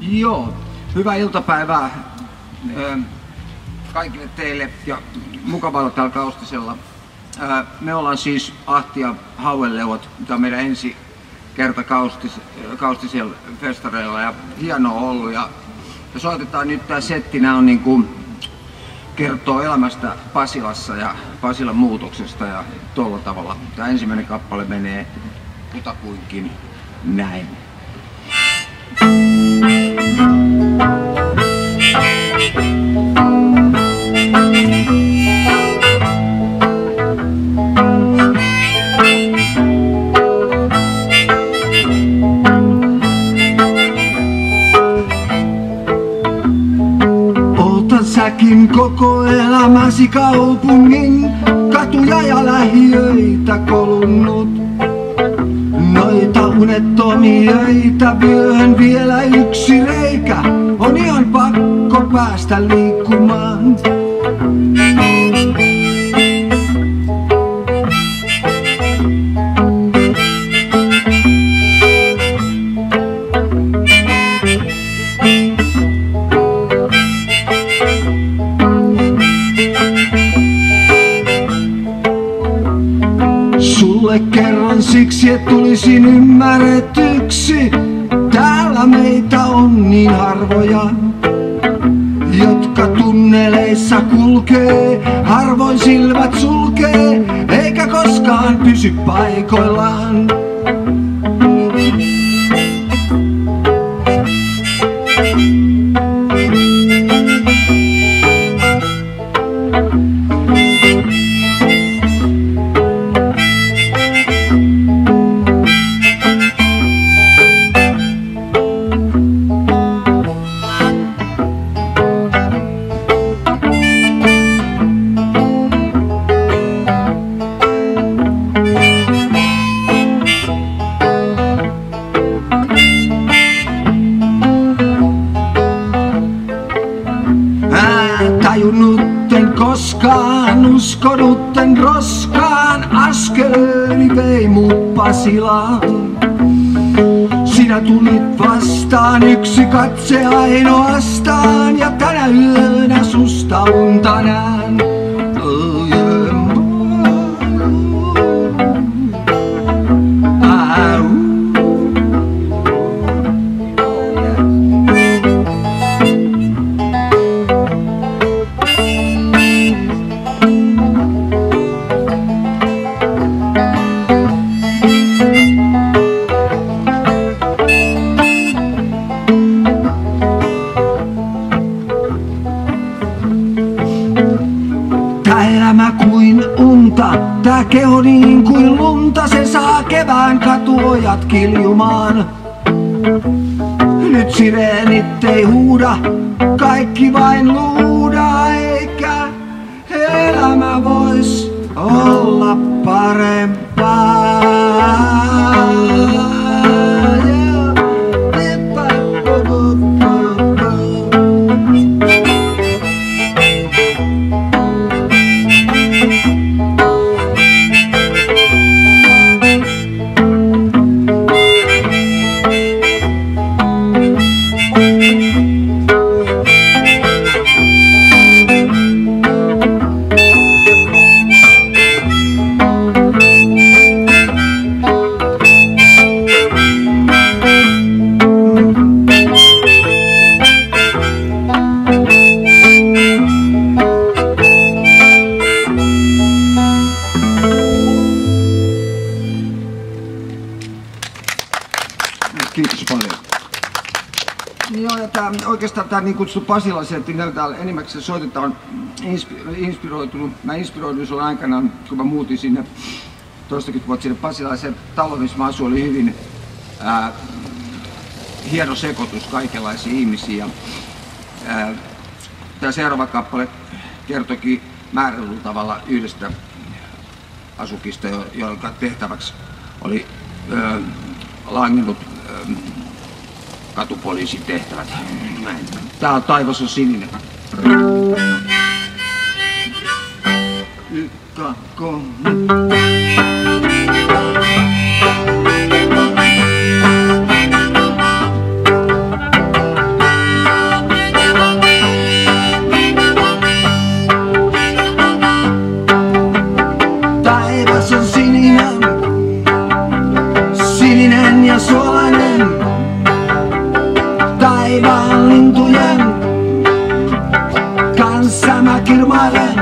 Joo, hyvää iltapäivää kaikille teille ja mukavaa olla täällä Kaustisella. Me ollaan siis Ahti ja Haueleuvat, tämä on meidän ensi kerta Kaustisella festareilla ja hienoa ollut. Ja soitetaan nyt tää setti, nää on niinku kertoo elämästä Pasilassa ja Pasilan muutoksesta ja tuolla tavalla. Tää ensimmäinen kappale menee kutakuinkin näin. Ootan säkin koko elämäsi kaupungin katuja ja lähiöitä kolunnut. Noita unettomia öitä vyöhön vielä yksi reikä, on ihan pakko päästä liikkumaan. Sulle kerron siksi, et tulisin ymmärretyksi. Täällä meitä on niin harvoja, jotka tunneleissa kulkee. Harvoin silmät sulkee, eikä koskaan pysy paikoillaan. Tajunnutten koskaan, uskonutten roskaan, askeleeni vei mut Pasilaan. Sinä tulit vastaan, yksi katse ainoastaan, ja tänä yönä susta unta nään. Oh yeah. Tää elämä kuin unta, tää keho niin kuin lunta, se saa kevään katuojat kiljumaan. Nyt sireenit ei huuda, kaikki vain luuda, eikä elämä vois olla parempaa. Kiitos paljon. Joo, ja oikeastaan tämä niin kutsuttu Pasila-setti, täällä enimmäkseen soitetaan inspiroitunut. Mä inspiroiduin silloin aikanaan, kun mä muutin sinne toistakymmentä vuotta sinne Pasilaan. Se talo, missä mä asuin, oli hyvin hieno sekoitus kaikenlaisia ihmisiä. Tämä seuraava kappale kertoikin määrätyllä tavalla yhdestä asukista, jonka tehtäväksi oli langennut katupoliisin tehtävät. Näin. Tää on Taivas on sininen. Ykka, ja suolainen, taivaan lintujen kanssa mä kirmailen.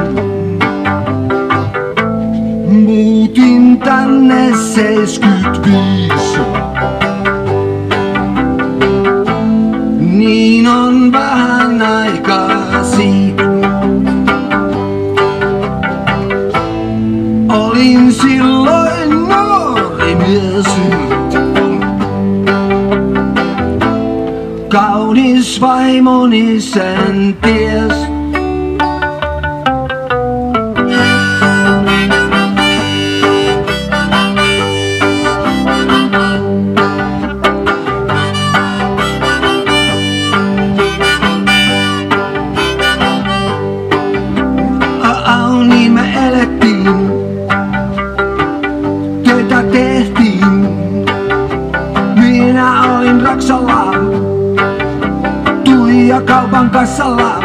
Muutin tänne 75. Niin on vähän aikaa siitä. Olin silloin nuori mies. Kaunis vaimoni sen ties. Niin me elettiin, töitä tehtiin. Minä olin Raksalla, Tuija kaupan kassalla.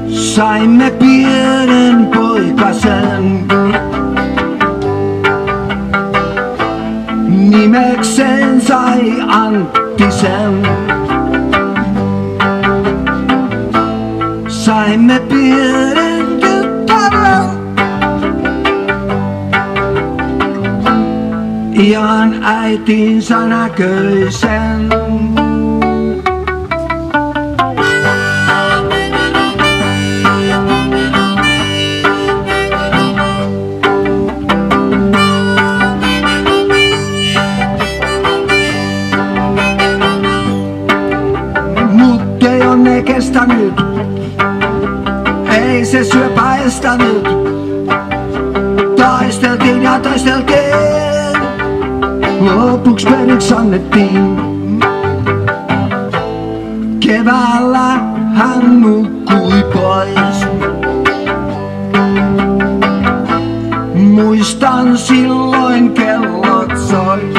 Saimme pienen poikasen, nimekseen sai Anttisen. Saimme pienen tyttären, ihan äitinsä näköisen. Mut ei onne kestänyt, ei se syöpä estänyt. Taisteltiin ja taisteltiin, lopuks periksi annettiin. Keväällä hän nukkui pois. Muistan silloin kellot soi,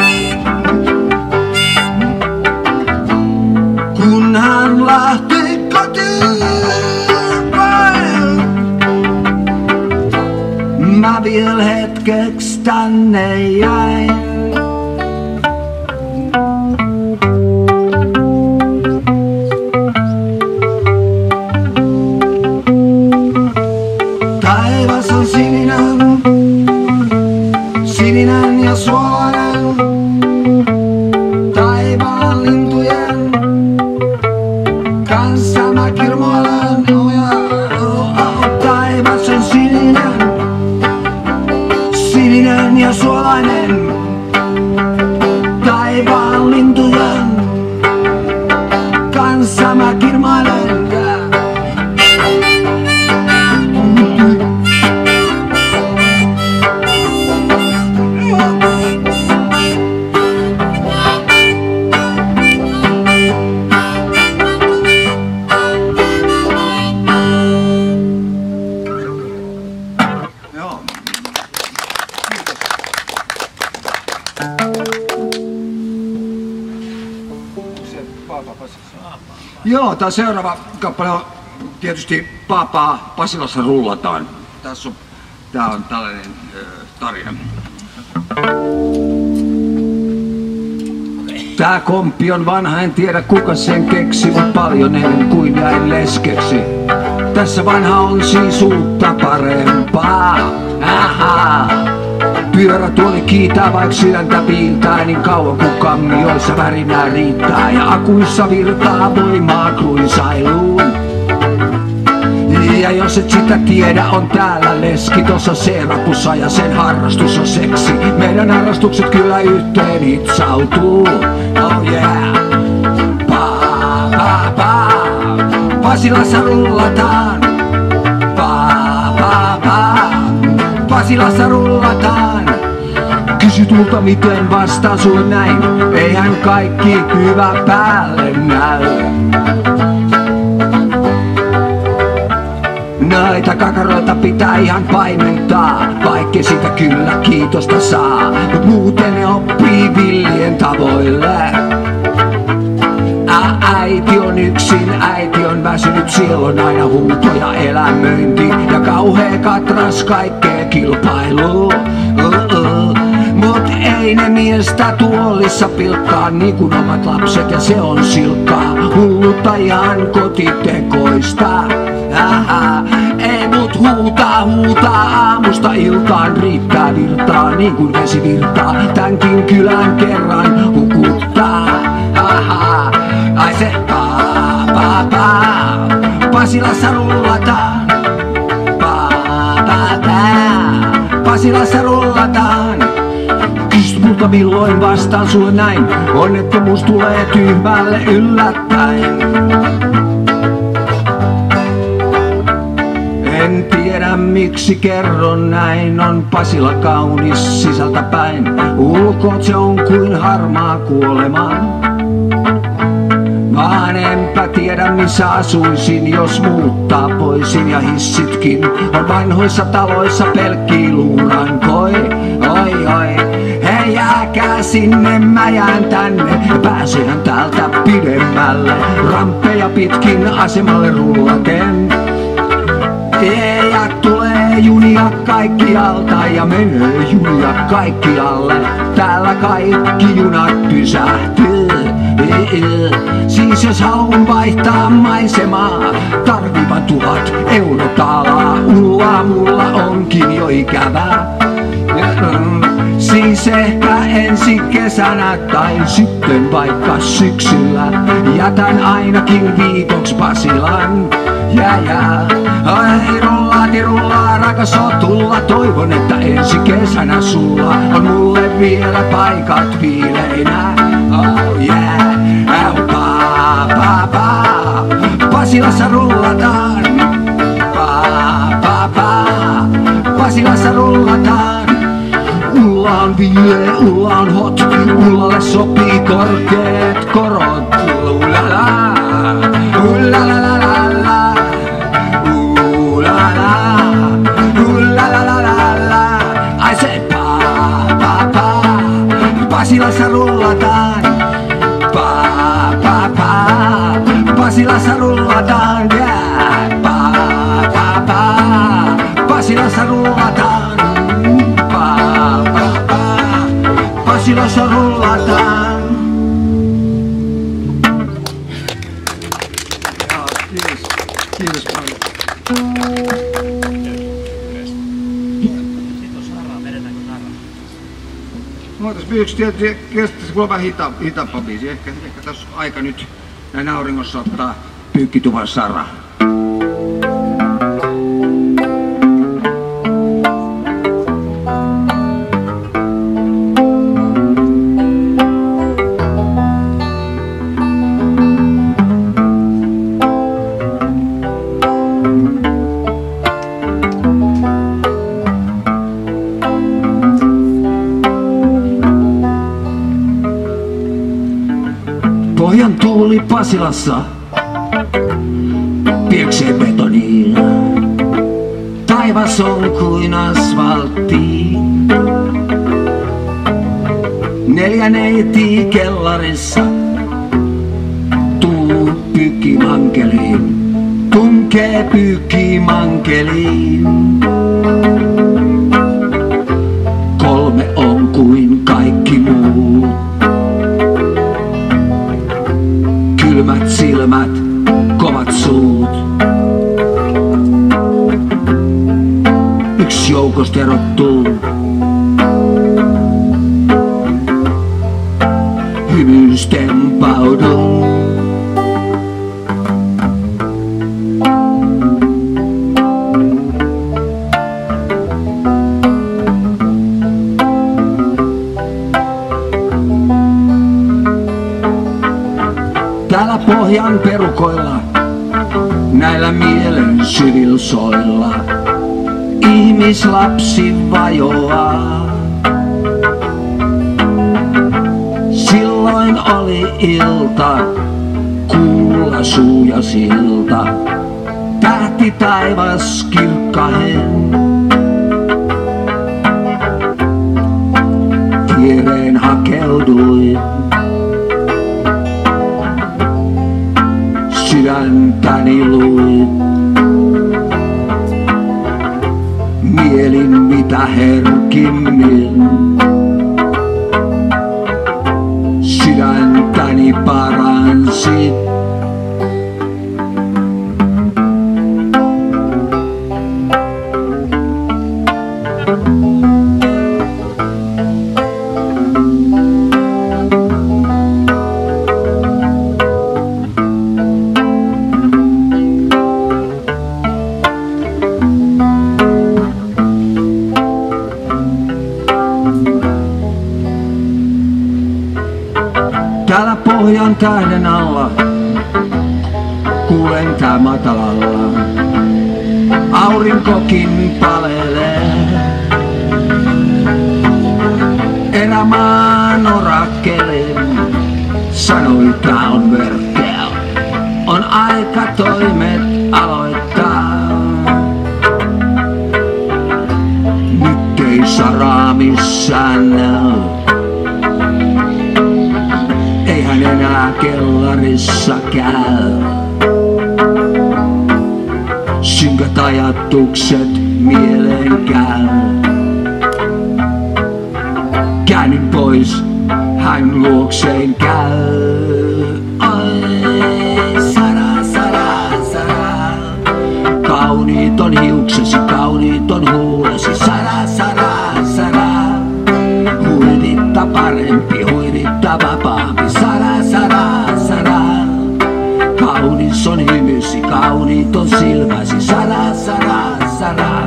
kun hän lähti kotiin. Mä viel hetkeks tänne jäin. Taivas on sininen, sininen ja suolainen, taivaan lintujen kanssa mä kirmoilen. Taivas on sininen, sininen ja suolainen, taivaan lintujen kanssa mä kirmailen. Joo, tää seuraava kappale on tietysti Paapaa Pasilassa rullataan. Tää on tällainen tarina. Tää komppi on vanha, en tiedä kuka sen keksi, mut paljon ennen kuin jäin leskeksi. Tässä vanha on siis uutta parempaa. Aha. Pyörätuoli kiitää vaik sydäntä piiltää, niin kauan kun kammioissa värinää riittää ja akuissa virtaa voimaa kuin sailuun. Ja jos et sitä tiedä, on täällä leski tossa seerapussa ja sen harrastus on seksi. Meidän harrastukset kyllä yhteen hitsautuu. Oh yeah. Pasilassa rullataan. Pasilassa rullataan. Kysy tulta miten vastaan sulle näin. Eihän kaikki hyvä päälle näy. Näitä kakaroita pitää ihan paimentaa, vaikka sitä kyllä kiitosta saa. Mut muuten ne oppii villien tavoille. Äiti on yksin, äiti on väsynyt, silloin aina huuto ja elämöinti. Ja kauhea katras kaikkea kilpailu. Mut ei Toinen miestä tuolissa pilkkaa niin kuin omat lapset ja se on silkkaa. Hullutta ihan kotitekoista. Ei mut huutaa aamusta iltaan, riittää virtaa niin kuin vesi virtaa. Tämänkin kylän kerran hukuttaa. Ai se Pasilassa rullataan. Pasilassa rullataan. Kysyt multa milloin vastaan sulle näin. Onnettomuus tulee tyhmälle yllättäen. En tiedä miksi kerron näin, on Pasila kaunis sisältä päin. Ulkoot se on kuin harmaa kuolema. Vaan enpä tiedä missä asuisin, jos muuttaa poisin ja hissitkin on vanhoissa taloissa pelkkii luurankoi. Oi, hei jääkää sinne, mä jään tänne, pääsehän täältä pidemmälle. Ramppeja pitkin asemalle rullaten. Ja tulee junia kaikkialta ja menee junia kaikkialle. Täällä kaikki junat pysähtyy. Siis jos haluan vaihtaa maisemaa, tarvivan 1000 eurotaalaa. Ullaa mulla onkin jo ikävää. Siis ehkä ensi kesänä tai sitten vaikka syksyllä jätän ainakin viikoks Pasilan. Ai rullaa, rakas oot tulla. Toivon, että ensi kesänä sulla on mulle vielä paikat viileinä. Oh yeah, Pasilassa rullataan. Pasilassa rullataan. Ulla on viileä, ulla on hot. Ullalle sopii korkeet korot. Ullala, ullalalala. Ai se Pasilassa rullataan. Pasilassa rullataan. Pasilassa rullataan. Pasilassa rullataan. Kiitos paljon. Yksi tietysti kestäisi kuulla vähän hitaampaa biisi. Ehkä tässä on aika nyt näin auringossa ottaa Pyykkituvan Sara. Pohjan tuuli Pasilassa pieksee betoniin. Taivas on kuin asfaltti. 4 neitiä kellarissa. Tuu pyykkimankeliin. Tunkee pyykkimankeliin. 3 on kuin kaikki muut. Kylmät silmät, kovat suut. Yksi joukosta erottuu. Hymyys tempauduu. Täällä pohjan perukoilla, näillä mielen syvilsoilla, ihmislapsi vajoaa. Silloin oli ilta, kuulla suu ja silta, tähti taivas kirkkahen. Kiereen hakeuduin. Sydäntäni luin. Mielin mitä herkimmin. Täällä pohjan tähden alla kuulen tää matalalla. Aurinkokin palelee. Erämaan orakkelin sanoi tää on mörkää. On aika toimet aloittaa. Nyt ei saraa missään näy. Eihän enää kellarissa käy. Synkät ajatukset mieleen käy. Käännyn pois, hän luokseen käy. Ai, Sara, Sara, Sara. Kauniit on hiuksesi, kauniit on huulesi. Sara, Sara, Sara. Huiditta parempi, huiditta vapaampi. Sara, Sara, Sara. Kaunis on hymysi, kauniit on silmäsi. Sara, Sara, Sara.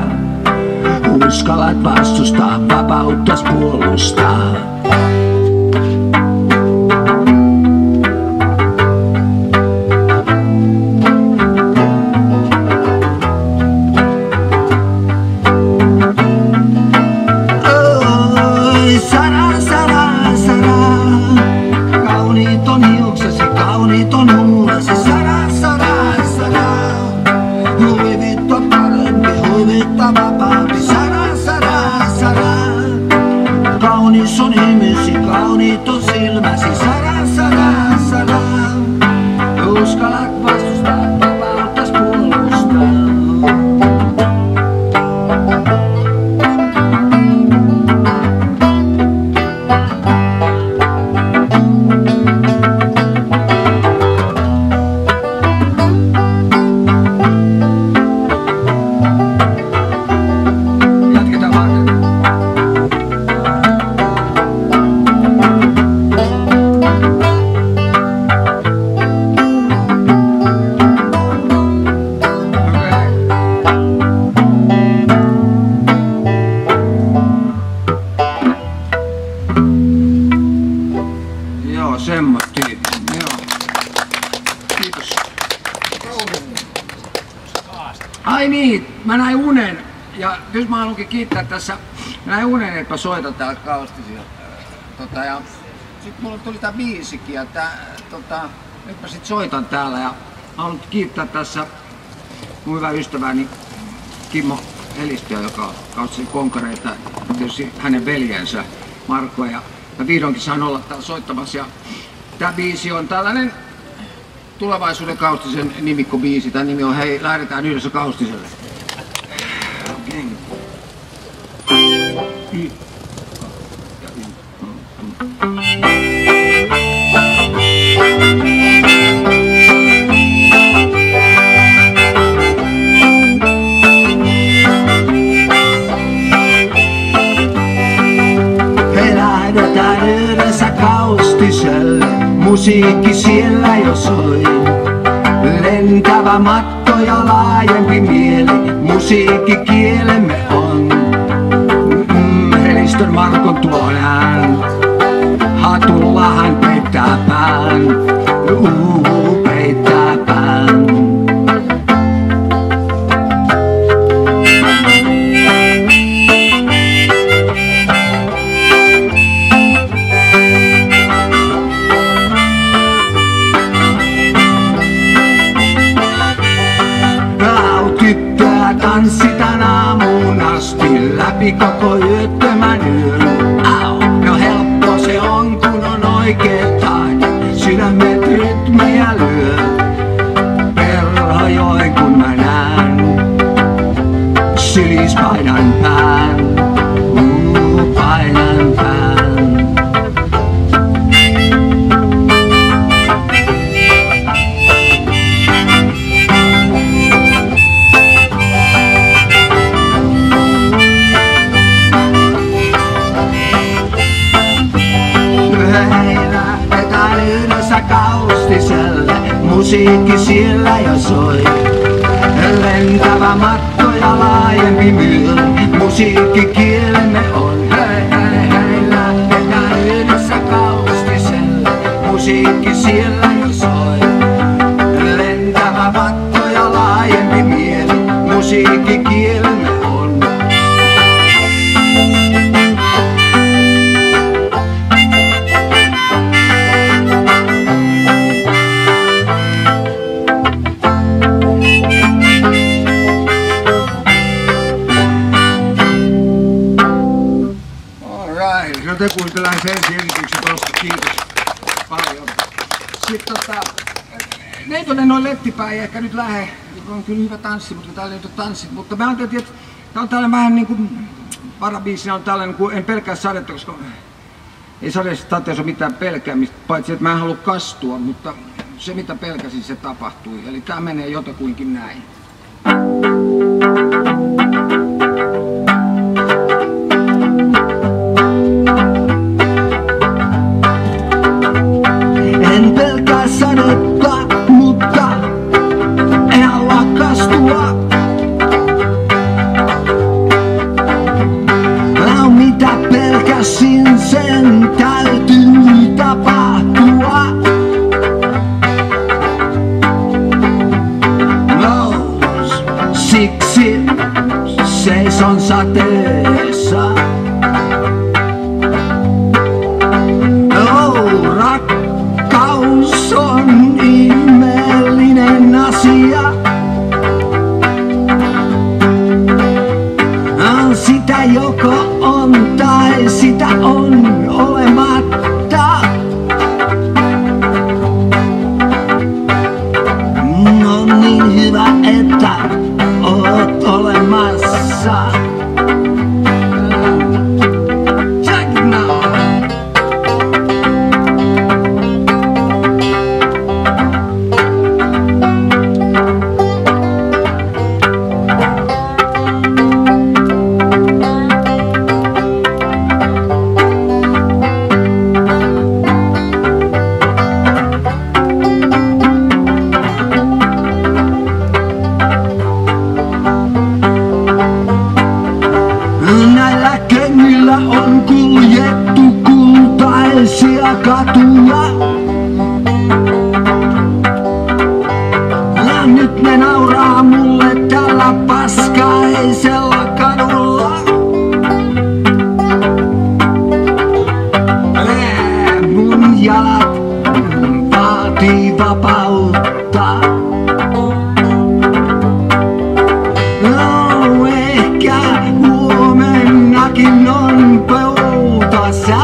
Uskallat vastustaa, vapauttas puolustaa. Oi, Sara, Sara, Sara. Kauniit on hiuksesi, kauniit on huulesi. Sara, Sara, Sara. Huivittu parempi, huivittu vapaampi. Sara, Sara, Sara. Kaunis on hymysi, kauniit on silmäsi. Sara, Sara, Sara. Uskallat vastustaa, vapauttas puolustaa. Semmosti. Joo. Kiitos. Ai niin, mä näin unen. Ja nyt mä haluankin kiittää tässä. Mä näin unen, että mä soitan täällä Kaustisia. Ja sit mulla tuli tää biisikin ja nyt mä sit soitan täällä ja haluan kiittää tässä mun hyvää ystävääni Kimmo Helistöä, joka on Kaustisen konkareita, tietysti hänen veljensä Marko, ja vihdoinkin saan olla täällä soittamassa. Ja tää biisi on tällainen tulevaisuuden Kaustisen nimikkobiisi. Tää nimi on Hei, lähdetään yhdessä Kaustiselle. Okay. Kaustiselle, musiikki siellä jo soi. Lentävä matto ja laajempi mieli, musiikki kielemme on. Helistön Markon tuon ään, hatulla hän peittää pään. Peittää pään. Tanssi tän aamuun asti läpi koko yöttömän yön. No helppo se on, kun on oikeet taidot. Sydämet rytmiä lyö. Perhojoen kun mä näen. Sylis painan pään. Painan pään. Kaustiselle, musiikki siellä jo soi. Lentävä matto ja laajempi myö, musiikki kielemme on. Hei, hei, hei, lähdetään yhdessä Kaustiselle, musiikki musiikki siellä jo soi. Lentävä vatto ja laajempi mieli, musiikki kielemme on. Te kuuntelen sen esityksen tuosta, kiitos paljon. Sitten Neitonen on lettipää ei ehkä nyt lähe, on kyllä hyvä tanssi, mutta täällä ei ole tanssit, mutta me ajattelin, että tää on tällainen vähän niin kuin varabiisina on tällainen, kun en pelkää sadetta, koska ei sateessa ole mitään pelkäämistä, paitsi että mä en halua kastua, mutta se mitä pelkäsin se tapahtui, eli tää menee jotakuinkin näin. Sadetta, mutta en halua kastua. Mitä pelkäsin, sen täytyy tapahtua. Siksi seison sateessa. Rakkaus on ihmeellinen asia. Sitä joko on tai sitä on olematta. On niin hyvä, että oot olemassa. On kuljettu kultaisia katuja. Ja nyt ne nauraa mulle tällä paskaisella kadulla. Mun jalat vaatii vapautta. No ehkä huomennakin on pöytässä.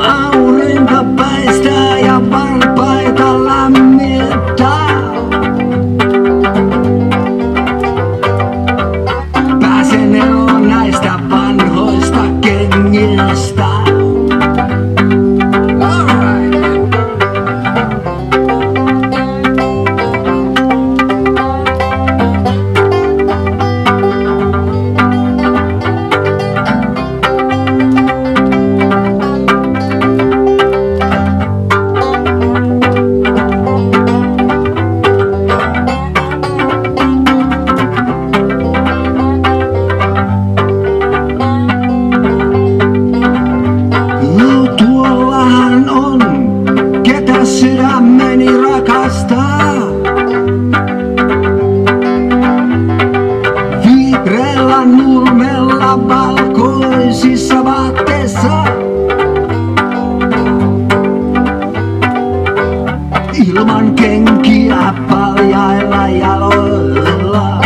Aurinko paistaa ja varpaita lämmittää. Pääsen eroon näistä vanhoista kengistä. Sydämeni rakastaa. Vihreällä nurmella valkoisissa vaatteissa. Ilman kenkiä paljailla jaloilla.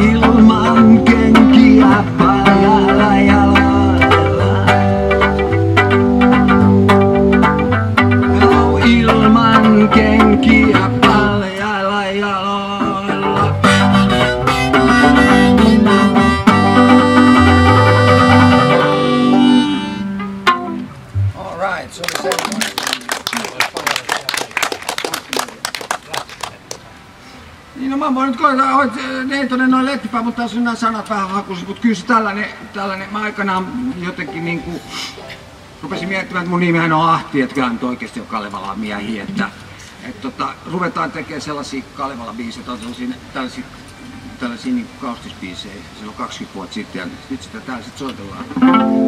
Ilman kenkiä paljailla jaloilla. Kenkiä paljailla jaloilla. All right, se oli semmoinen. Niin no mä voin nyt koeta, että Neitonen noin lettipää, mutta tässä on nämä sanat vähän hakuiset, mutta kyllä se tällainen mä aikanaan jotenkin niinku rupesin miettimään, että mun nimihän on Ahti, että kyllä nyt oikeesti on Kalevalan miehiä, että ruvetaan tekemään sellaisia Kalevala-biisejä, tällaisia tällaisia niin kaustispiisejä silloin 20 vuotta sitten ja nyt sitä täällä sit soitellaan.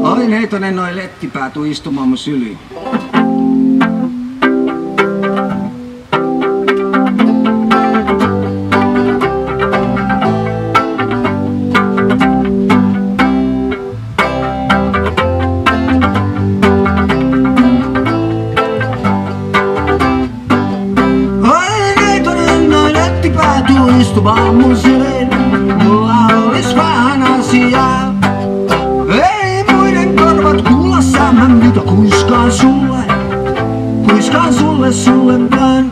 Oi neitonen, noi lettipää tuu istumaan mun syliin. Istumaan mun syliin, mulla olis vähän asiaa. Ei muiden korvat kuulossa, mä mitä kuiskaan sulle vaan.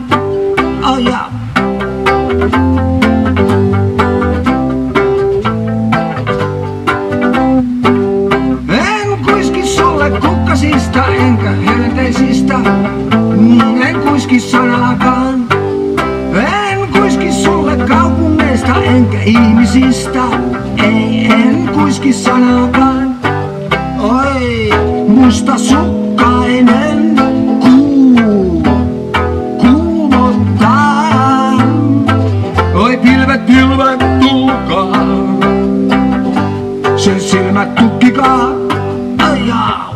Oh yeah. En kuiski sulle kukkasista enkä hyönteisistä, niin en kuiski sanaakaan. Kaupungeista enkä ihmisistä, ei en kuiski sanaakaan. Oi, mustasukkainen kuumottaa. Oi pilvet tulkaa, sen silmät tukkikaa. Ai jaa.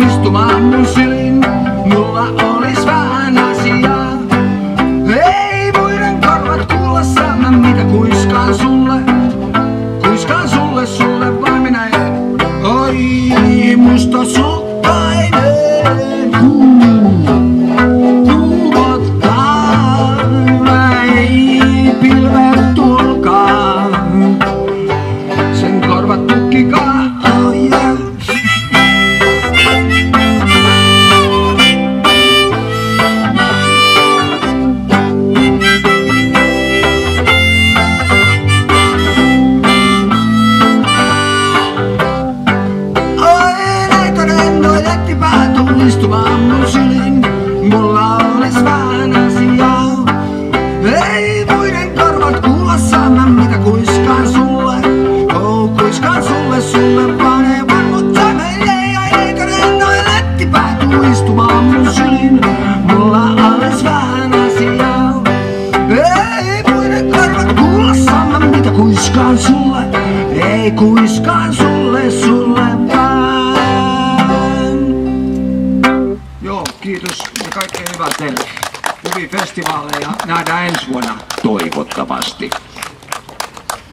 Istumaan mun syliin, mulla olis vähän asiaa. Ei muiden korvat kuulossa, mä mitä kuiskaan sulle vaan minä en. Oi, mustasukkainen kuumottaa. Ei pilvet tulkaa, sen korvat tukkikaa. Oh yeah. Istumaan mun syliin, mulla olis vähän asiaa. Ei muiden korvat kuulossa, mä mitä kuiskaan sulle. Oh, kuiskaan sulle vaan ei vaan mut sämei. Eikä noi lettipää tuu istumaan mun syliin, mulla olis vähän asiaa. Ei muiden korvat kuulossa, mä mitä kuiskaan sulle. Ei kuiskaan sulle vaan. Joo, kiitos ja kaikkea hyvää teille. Hyviä festivaaleja, nähdään ensi vuonna toivottavasti.